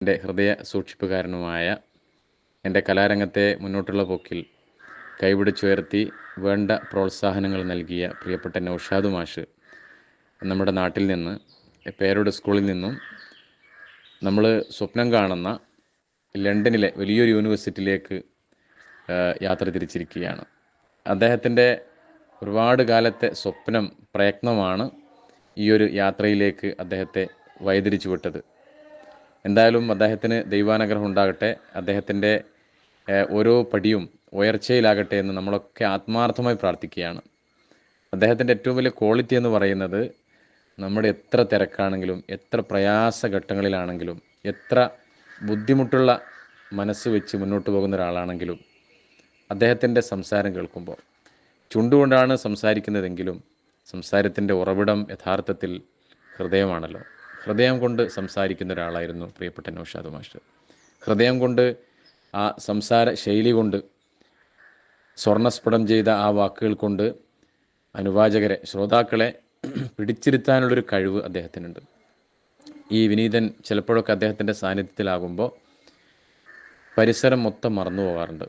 എൻ്റെ ഹൃദയ സൂക്ഷിപ്പുകാരനുമായ എൻ്റെ കലാരംഗത്തെ മുന്നോട്ടുള്ള പോക്കിൽ കൈപിടിച്ചുയർത്തി വേണ്ട പ്രോത്സാഹനങ്ങൾ നൽകിയ പ്രിയപ്പെട്ട നൗഷാദ് മാഷ് നമ്മുടെ നാട്ടിൽ നിന്ന് പേരോട് സ്കൂളിൽ നിന്നും നമ്മൾ സ്വപ്നം കാണുന്ന ലണ്ടനിലെ വലിയൊരു യൂണിവേഴ്സിറ്റിയിലേക്ക് യാത്ര തിരിച്ചിരിക്കുകയാണ്. അദ്ദേഹത്തിൻ്റെ ഒരുപാട് കാലത്തെ സ്വപ്നം, പ്രയത്നമാണ് ഈ ഒരു യാത്രയിലേക്ക് അദ്ദേഹത്തെ വഴിതിരിച്ചു വിട്ടത്. എന്തായാലും അദ്ദേഹത്തിന് ദൈവാനുഗ്രഹം ഉണ്ടാകട്ടെ, അദ്ദേഹത്തിൻ്റെ ഓരോ പടിയും ഉയർച്ചയിലാകട്ടെ എന്ന് നമ്മളൊക്കെ ആത്മാർത്ഥമായി പ്രാർത്ഥിക്കുകയാണ്. അദ്ദേഹത്തിൻ്റെ ഏറ്റവും വലിയ ക്വാളിറ്റി എന്ന് പറയുന്നത്, നമ്മുടെ എത്ര തിരക്കാണെങ്കിലും, എത്ര പ്രയാസഘട്ടങ്ങളിലാണെങ്കിലും, എത്ര ബുദ്ധിമുട്ടുള്ള മനസ്സ് വെച്ച് മുന്നോട്ട് പോകുന്ന ഒരാളാണെങ്കിലും അദ്ദേഹത്തിൻ്റെ സംസാരം കേൾക്കുമ്പോൾ, ചുണ്ടുകൊണ്ടാണ് സംസാരിക്കുന്നതെങ്കിലും സംസാരത്തിൻ്റെ ഉറവിടം യഥാർത്ഥത്തിൽ ഹൃദയമാണല്ലോ. ഹൃദയം കൊണ്ട് സംസാരിക്കുന്ന ഒരാളായിരുന്നു പ്രിയപ്പെട്ട നൗഷാദ് മാസ്റ്റർ. ഹൃദയം കൊണ്ട്, ആ സംസാര ശൈലി കൊണ്ട്, സ്വർണ്ണസ്ഫുടം ചെയ്ത ആ വാക്കുകൾ കൊണ്ട് അനുവാചകരെ, ശ്രോതാക്കളെ പിടിച്ചിരുത്താനുള്ളൊരു കഴിവ് അദ്ദേഹത്തിനുണ്ട്. ഈ വിനീതൻ ചിലപ്പോഴൊക്കെ അദ്ദേഹത്തിൻ്റെ സാന്നിധ്യത്തിലാകുമ്പോൾ പരിസരം മൊത്തം മറന്നു പോകാറുണ്ട്.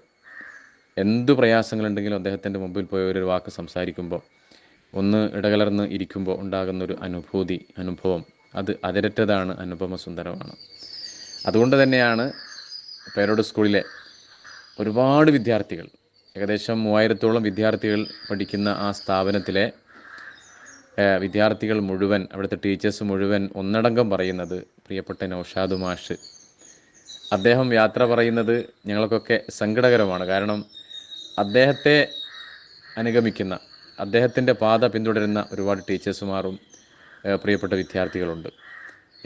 എന്തു പ്രയാസങ്ങളുണ്ടെങ്കിലും അദ്ദേഹത്തിൻ്റെ മുമ്പിൽ പോയി ഒരു വാക്ക് സംസാരിക്കുമ്പോൾ, ഒന്ന് ഇടകലർന്ന് ഇരിക്കുമ്പോൾ ഉണ്ടാകുന്നൊരു അനുഭവം അത് അതിരറ്റതാണ്, അനുപമസുന്ദരമാണ്. അതുകൊണ്ട് തന്നെയാണ് പേരോട് സ്കൂളിലെ ഒരുപാട് വിദ്യാർത്ഥികൾ, ഏകദേശം 3000-ഓളം വിദ്യാർത്ഥികൾ പഠിക്കുന്ന ആ സ്ഥാപനത്തിലെ വിദ്യാർത്ഥികൾ മുഴുവൻ, അവിടുത്തെ ടീച്ചേഴ്സ് മുഴുവൻ ഒന്നടങ്കം പറയുന്നത് പ്രിയപ്പെട്ട നൗഷാദ് മാഷ്. അദ്ദേഹം യാത്ര പറയുന്നത് ഞങ്ങൾക്കൊക്കെ സങ്കടകരമാണ്. കാരണം അദ്ദേഹത്തെ അനുഗമിക്കുന്ന, അദ്ദേഹത്തിൻ്റെ പാത പിന്തുടരുന്ന ഒരുപാട് ടീച്ചേഴ്സുമാരും പ്രിയപ്പെട്ട വിദ്യാർത്ഥികളുണ്ട്.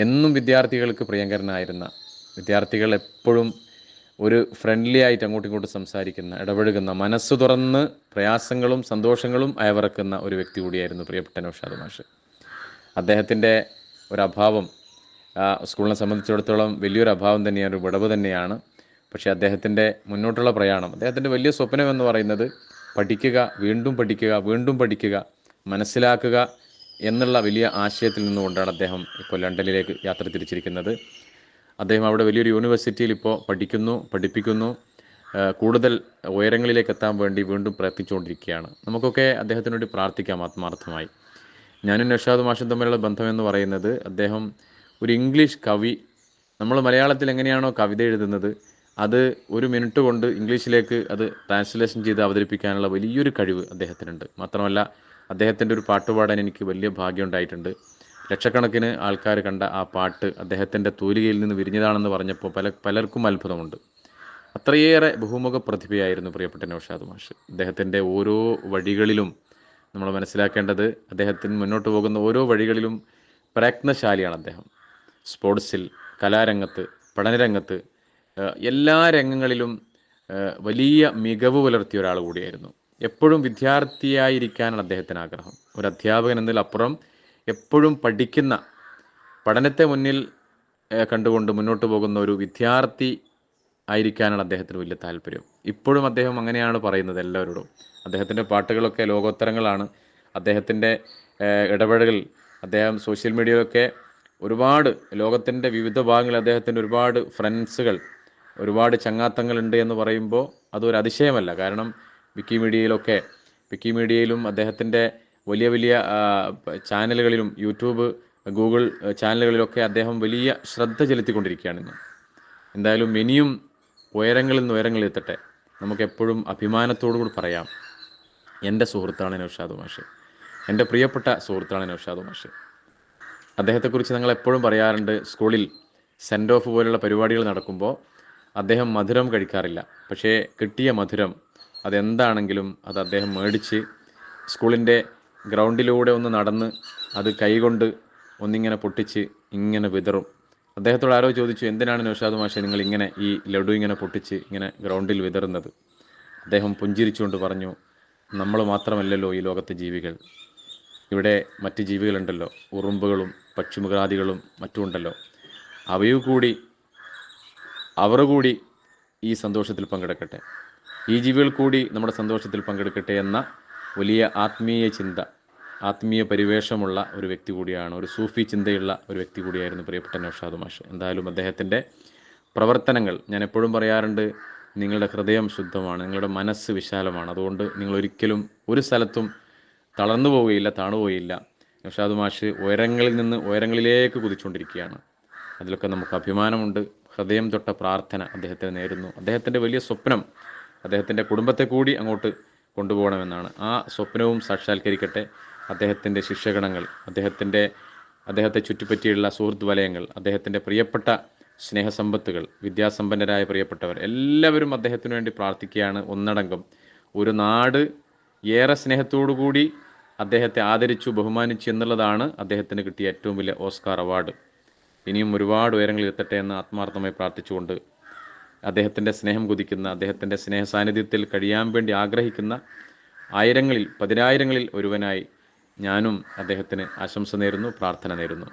എന്നും വിദ്യാർത്ഥികൾക്ക് പ്രിയങ്കരനായിരുന്ന, വിദ്യാർത്ഥികൾ എപ്പോഴും ഒരു ഫ്രണ്ട്ലി ആയിട്ട് അങ്ങോട്ടും ഇങ്ങോട്ടും സംസാരിക്കുന്ന, ഇടപഴകുന്ന, മനസ്സ് തുറന്ന് പ്രയാസങ്ങളും സന്തോഷങ്ങളും അയവിറക്കുന്ന ഒരു വ്യക്തി കൂടിയായിരുന്നു പ്രിയപ്പെട്ട നൗഷാദ് മാഷ്. അദ്ദേഹത്തിൻ്റെ ഒരഭാവം സ്കൂളിനെ സംബന്ധിച്ചിടത്തോളം വലിയൊരു അഭാവം തന്നെയാണ്, ഒരു വിടവ് തന്നെയാണ്. പക്ഷേ അദ്ദേഹത്തിൻ്റെ മുന്നോട്ടുള്ള പ്രയാണം, അദ്ദേഹത്തിൻ്റെ വലിയ സ്വപ്നം എന്ന് പറയുന്നത് പഠിക്കുക, വീണ്ടും പഠിക്കുക, വീണ്ടും പഠിക്കുക, മനസ്സിലാക്കുക എന്നുള്ള വലിയ ആശയത്തിൽ നിന്നുകൊണ്ടാണ് അദ്ദേഹം ഇപ്പോൾ ലണ്ടനിലേക്ക് യാത്ര തിരിച്ചിരിക്കുന്നത്. അദ്ദേഹം അവിടെ വലിയൊരു യൂണിവേഴ്സിറ്റിയിൽ ഇപ്പോൾ പഠിപ്പിക്കുന്നു. കൂടുതൽ ഉയരങ്ങളിലേക്ക് എത്താൻ വേണ്ടി വീണ്ടും പ്രയത്നിച്ചുകൊണ്ടിരിക്കുകയാണ്. നമുക്കൊക്കെ അദ്ദേഹത്തിന് വേണ്ടി പ്രാർത്ഥിക്കാം ആത്മാർത്ഥമായി. ഞാനും നൗഷാദ് മാഷും തമ്മിലുള്ള ബന്ധമെന്ന് പറയുന്നത്, അദ്ദേഹം ഒരു ഇംഗ്ലീഷ് കവി. നമ്മൾ മലയാളത്തിൽ എങ്ങനെയാണോ കവിത എഴുതുന്നത്, അത് ഒരു മിനിറ്റ് കൊണ്ട് ഇംഗ്ലീഷിലേക്ക് അത് ട്രാൻസ്ലേഷൻ ചെയ്ത് അവതരിപ്പിക്കാനുള്ള വലിയൊരു കഴിവ് അദ്ദേഹത്തിനുണ്ട്. മാത്രമല്ല, അദ്ദേഹത്തിൻ്റെ ഒരു പാട്ട് പാടാൻ എനിക്ക് വലിയ ഭാഗ്യം ഉണ്ടായിട്ടുണ്ട്. ലക്ഷക്കണക്കിന് ആൾക്കാർ കണ്ട ആ പാട്ട് അദ്ദേഹത്തിൻ്റെ തൂലികയിൽ നിന്ന് വിരിഞ്ഞതാണെന്ന് പറഞ്ഞപ്പോൾ പലർക്കും അത്ഭുതമുണ്ട്. അത്രയേറെ ബഹുമുഖ പ്രതിഭയായിരുന്നു പ്രിയപ്പെട്ട നൗഷാദ് മാഷ്. അദ്ദേഹത്തിൻ്റെ ഓരോ വഴികളിലും നമ്മൾ മനസ്സിലാക്കേണ്ടത്, അദ്ദേഹത്തിന് മുന്നോട്ട് പോകുന്ന ഓരോ വഴികളിലും പ്രയത്നശാലിയാണ് അദ്ദേഹം. സ്പോർട്സിൽ, കലാരംഗത്ത്, പഠനരംഗത്ത്, എല്ലാ രംഗങ്ങളിലും വലിയ മികവ് പുലർത്തിയ ഒരാൾ കൂടിയായിരുന്നു. എപ്പോഴും വിദ്യാർത്ഥിയായിരിക്കാനാണ് അദ്ദേഹത്തിന് ആഗ്രഹം. ഒരു അധ്യാപകൻ എന്നതിലപ്പുറം എപ്പോഴും പഠിക്കുന്ന, പഠനത്തെ മുന്നിൽ കണ്ടുകൊണ്ട് മുന്നോട്ട് പോകുന്ന ഒരു വിദ്യാർത്ഥി ആയിരിക്കാനാണ് അദ്ദേഹത്തിന് വലിയ താല്പര്യം. ഇപ്പോഴും അദ്ദേഹം അങ്ങനെയാണ് പറയുന്നത് എല്ലാവരോടും. അദ്ദേഹത്തിൻ്റെ പാട്ടുകളൊക്കെ ലോകോത്തരങ്ങളാണ്. അദ്ദേഹത്തിൻ്റെ ഇടപെടലുകൾ, അദ്ദേഹം സോഷ്യൽ മീഡിയയിലൊക്കെ ഒരുപാട്, ലോകത്തിൻ്റെ വിവിധ ഭാഗങ്ങളിൽ അദ്ദേഹത്തിൻ്റെ ഒരുപാട് ഫ്രണ്ട്സുകൾ, ഒരുപാട് ചങ്ങാത്തങ്ങളുണ്ട് എന്ന് പറയുമ്പോൾ അതൊരു അതിശയമല്ല. കാരണം വിക്കിമീഡിയയിലും അദ്ദേഹത്തിൻ്റെ വലിയ വലിയ ചാനലുകളിലും, യൂട്യൂബ്, ഗൂഗിൾ ചാനലുകളിലൊക്കെ അദ്ദേഹം വലിയ ശ്രദ്ധ ചെലുത്തിക്കൊണ്ടിരിക്കുകയാണ് ഇന്ന്. എന്തായാലും ഇനിയും ഉയരങ്ങളിൽ നിന്ന് ഉയരങ്ങളിൽ എത്തട്ടെ. നമുക്കെപ്പോഴും അഭിമാനത്തോടു കൂടി പറയാം, എൻ്റെ സുഹൃത്താണ് നൗഷാദ് മാഷ്, എൻ്റെ പ്രിയപ്പെട്ട സുഹൃത്താണ് നൗഷാദ് മാഷ്. അദ്ദേഹത്തെക്കുറിച്ച് ഞങ്ങൾ എപ്പോഴും പറയാറുണ്ട്, സ്കൂളിൽ സെൻഡ് ഓഫ് പോലുള്ള പരിപാടികൾ നടക്കുമ്പോൾ അദ്ദേഹം മധുരം കഴിക്കാറില്ല. പക്ഷേ കിട്ടിയ മധുരം അതെന്താണെങ്കിലും അത് അദ്ദേഹം മേടിച്ച് സ്കൂളിൻ്റെ ഗ്രൗണ്ടിലൂടെ ഒന്ന് നടന്ന് അത് കൈകൊണ്ട് ഒന്നിങ്ങനെ പൊട്ടിച്ച് ഇങ്ങനെ വിതറും. അദ്ദേഹത്തോട് ആരോ ചോദിച്ചു, എന്തിനാണ് നൗഷാദ് മാഷെ നിങ്ങൾ ഇങ്ങനെ ഈ ലഡു ഇങ്ങനെ പൊട്ടിച്ച് ഇങ്ങനെ ഗ്രൗണ്ടിൽ വിതറുന്നത്? അദ്ദേഹം പുഞ്ചിരിച്ചുകൊണ്ട് പറഞ്ഞു, നമ്മൾ മാത്രമല്ലല്ലോ ഈ ലോകത്തെ ജീവികൾ, ഇവിടെ മറ്റ് ജീവികളുണ്ടല്ലോ, ഉറുമ്പുകളും പക്ഷിമൃഗാദികളും മറ്റുമുണ്ടല്ലോ, അവർ കൂടി ഈ സന്തോഷത്തിൽ പങ്കെടുക്കട്ടെ, ഈ ജീവികൾ കൂടി നമ്മുടെ സന്തോഷത്തിൽ പങ്കെടുക്കട്ടെ എന്ന വലിയ ആത്മീയ ചിന്ത, ആത്മീയ പരിവേഷമുള്ള ഒരു വ്യക്തി കൂടിയാണ്, ഒരു സൂഫി ചിന്തയുള്ള ഒരു വ്യക്തി കൂടിയായിരുന്നു പ്രിയപ്പെട്ട നൗഷാദ് മാഷ്. എന്തായാലും അദ്ദേഹത്തിൻ്റെ പ്രവർത്തനങ്ങൾ, ഞാൻ എപ്പോഴും പറയാറുണ്ട്, നിങ്ങളുടെ ഹൃദയം ശുദ്ധമാണ്, നിങ്ങളുടെ മനസ്സ് വിശാലമാണ്. അതുകൊണ്ട് നിങ്ങൾ ഒരിക്കലും ഒരു സ്ഥലത്തും തളർന്നു പോവുകയില്ല, താണുപോയില്ല. നൗഷാദ് മാഷ് ഉയരങ്ങളിൽ നിന്ന് ഉയരങ്ങളിലേക്ക് കുതിച്ചുകൊണ്ടിരിക്കുകയാണ്. അതിലൊക്കെ നമുക്ക് അഭിമാനമുണ്ട്. ഹൃദയം തൊട്ട പ്രാർത്ഥന അദ്ദേഹത്തിന് നേരുന്നു. അദ്ദേഹത്തിൻ്റെ വലിയ സ്വപ്നം അദ്ദേഹത്തിൻ്റെ കുടുംബത്തെ കൂടി അങ്ങോട്ട് കൊണ്ടുപോകണമെന്നാണ്. ആ സ്വപ്നവും സാക്ഷാത്കരിക്കട്ടെ. അദ്ദേഹത്തിൻ്റെ ശിഷ്യഗണങ്ങൾ, അദ്ദേഹത്തെ ചുറ്റിപ്പറ്റിയുള്ള സുഹൃത്ത് വലയങ്ങൾ, അദ്ദേഹത്തിൻ്റെ പ്രിയപ്പെട്ട സ്നേഹസമ്പത്തുകൾ, വിദ്യാസമ്പന്നരായ പ്രിയപ്പെട്ടവർ എല്ലാവരും അദ്ദേഹത്തിനു വേണ്ടി പ്രാർത്ഥിക്കുകയാണ് ഒന്നടങ്കം. ഒരു നാട് ഏറെ സ്നേഹത്തോടുകൂടി അദ്ദേഹത്തെ ആദരിച്ചു, ബഹുമാനിച്ചു എന്നുള്ളതാണ് അദ്ദേഹത്തിന് കിട്ടിയ ഏറ്റവും വലിയ ഓസ്കാർ അവാർഡ്. ഇനിയും ഒരുപാട് ഉയരങ്ങളിൽ എത്തട്ടെ എന്ന് ആത്മാർത്ഥമായി പ്രാർത്ഥിച്ചുകൊണ്ട്, അദ്ദേഹത്തിൻ്റെ സ്നേഹം കൊതിക്കുന്ന, അദ്ദേഹത്തിൻ്റെ സ്നേഹ സാന്നിധ്യത്തിൽ കഴിയാൻ വേണ്ടി ആഗ്രഹിക്കുന്ന ആയിരങ്ങളിൽ, പതിനായിരങ്ങളിൽ ഒരുവനായി ഞാനും അദ്ദേഹത്തിന് ആശംസ നേരുന്നു, പ്രാർത്ഥന നേരുന്നു.